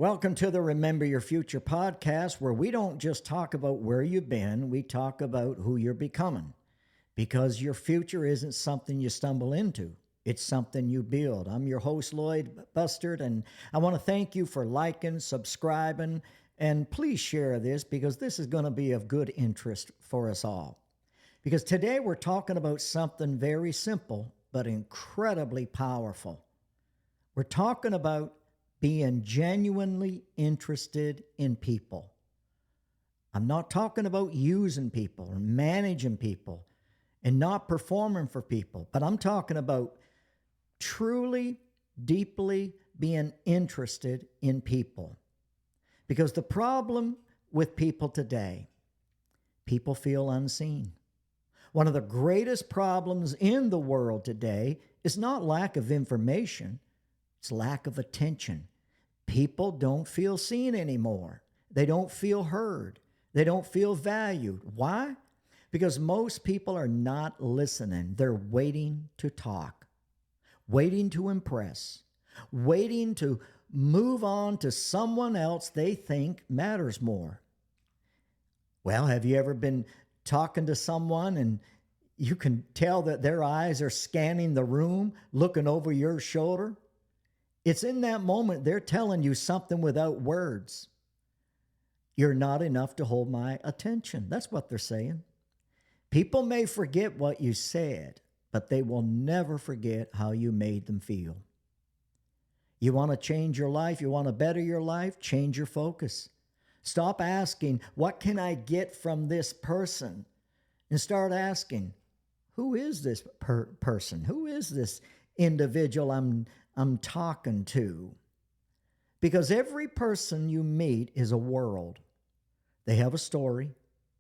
Welcome to the Remember Your Future podcast, where we don't just talk about where you've been, we talk about who you're becoming. Because your future isn't something you stumble into, it's something you build. I'm your host, Lloyd Bustard, and I want to thank you for liking, subscribing, and please share this because this is going to be of good interest for us all. Because today we're talking about something very simple but incredibly powerful. We're talking about being genuinely interested in people. I'm not talking about using people or managing people and not performing for people, but I'm talking about truly, deeply being interested in people. Because the problem with people today, people feel unseen. One of the greatest problems in the world today is not lack of information, it's lack of attention. People don't feel seen anymore. They don't feel heard. They don't feel valued. Why? Because most people are not listening. They're waiting to talk, waiting to impress, waiting to move on to someone else they think matters more. Well, have you ever been talking to someone and you can tell that their eyes are scanning the room, looking over your shoulder? It's in that moment they're telling you something without words. You're not enough to hold my attention. That's what they're saying. People may forget what you said, but they will never forget how you made them feel. You want to change your life? You want to better your life? Change your focus. Stop asking, what can I get from this person? And start asking, who is this person? Who is this individual I'm talking to? Because every person you meet is a world. They have a story,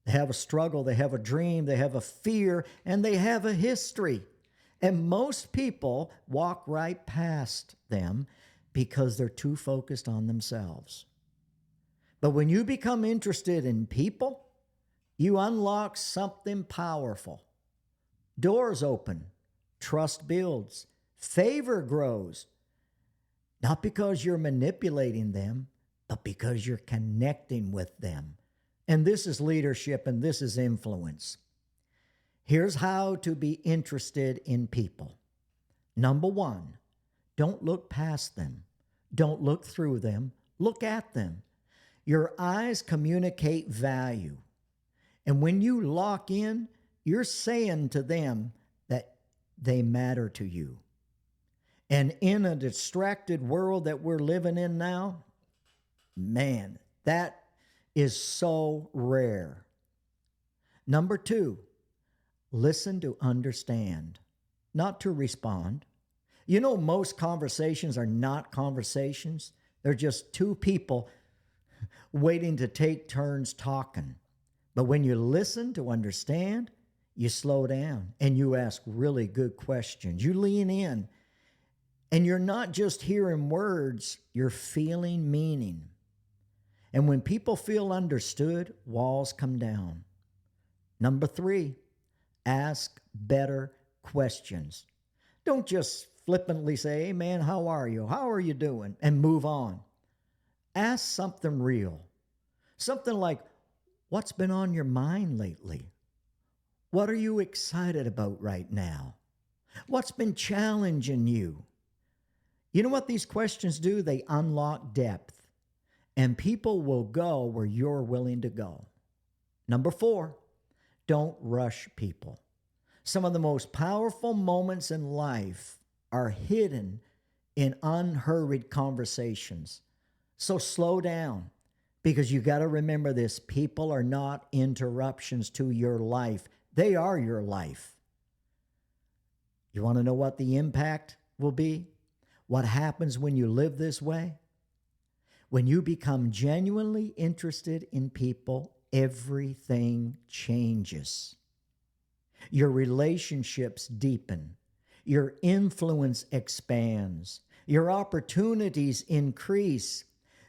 they have a struggle, they have a dream, they have a fear, and they have a history. And most people walk right past them because they're too focused on themselves. But when you become interested in people, you unlock something powerful. Doors open, trust builds, favor grows. Not because you're manipulating them, but because you're connecting with them. And this is leadership and this is influence. Here's how to be interested in people. Number one, don't look past them. Don't look through them. Look at them. Your eyes communicate value. And when you lock in, you're saying to them that they matter to you. And in a distracted world that we're living in now, man, that is so rare. Number two, listen to understand, not to respond. You know, most conversations are not conversations. They're just two people waiting to take turns talking. But when you listen to understand, you slow down and you ask really good questions. You lean in. And you're not just hearing words, you're feeling meaning. And when people feel understood, walls come down. Number three, ask better questions. Don't just flippantly say, hey man, how are you? How are you doing? And move on. Ask something real. Something like, what's been on your mind lately? What are you excited about right now? What's been challenging you? You know what these questions do? They unlock depth, and people will go where you're willing to go. Number four, don't rush people. Some of the most powerful moments in life are hidden in unhurried conversations. So slow down, because you got to remember this. People are not interruptions to your life. They are your life. You want to know what the impact will be? What happens when you live this way? When you become genuinely interested in people, everything changes. Your relationships deepen. Your influence expands. Your opportunities increase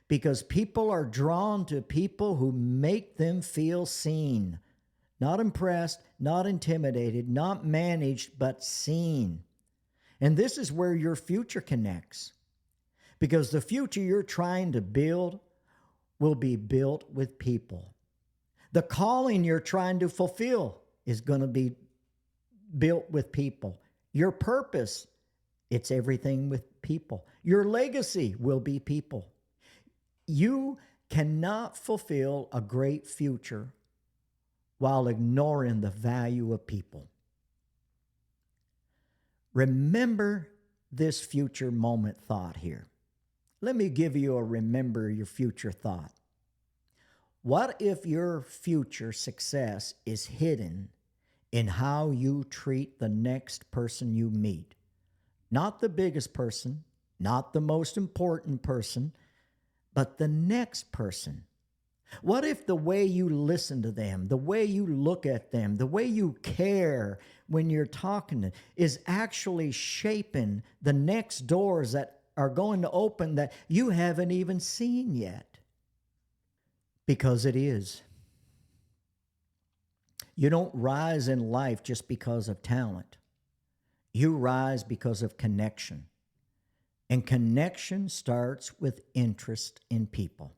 because people are drawn to people who make them feel seen. Not impressed, not intimidated, not managed, but seen. And this is where your future connects. because the future you're trying to build will be built with people. The calling you're trying to fulfill is going to be built with people. Your purpose, it's everything with people. Your legacy will be people. You cannot fulfill a great future while ignoring the value of people. Remember this future moment thought here. Let me give you a remember your future thought. What if your future success is hidden in how you treat the next person you meet? Not the biggest person, not the most important person, but the next person. What if the way you listen to them, the way you look at them, the way you care when you're talking to them is actually shaping the next doors that are going to open that you haven't even seen yet? Because it is. You don't rise in life just because of talent. You rise because of connection. And connection starts with interest in people.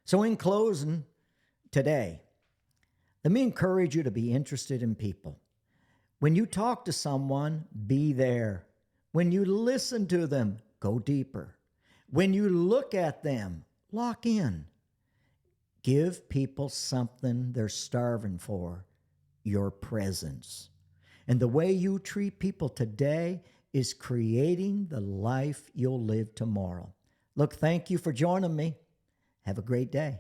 So in closing today, let me encourage you to be interested in people. When you talk to someone, be there. When you listen to them, go deeper. When you look at them, lock in. Give people something they're starving for, your presence. And the way you treat people today is creating the life you'll live tomorrow. Look, thank you for joining me. Have a great day.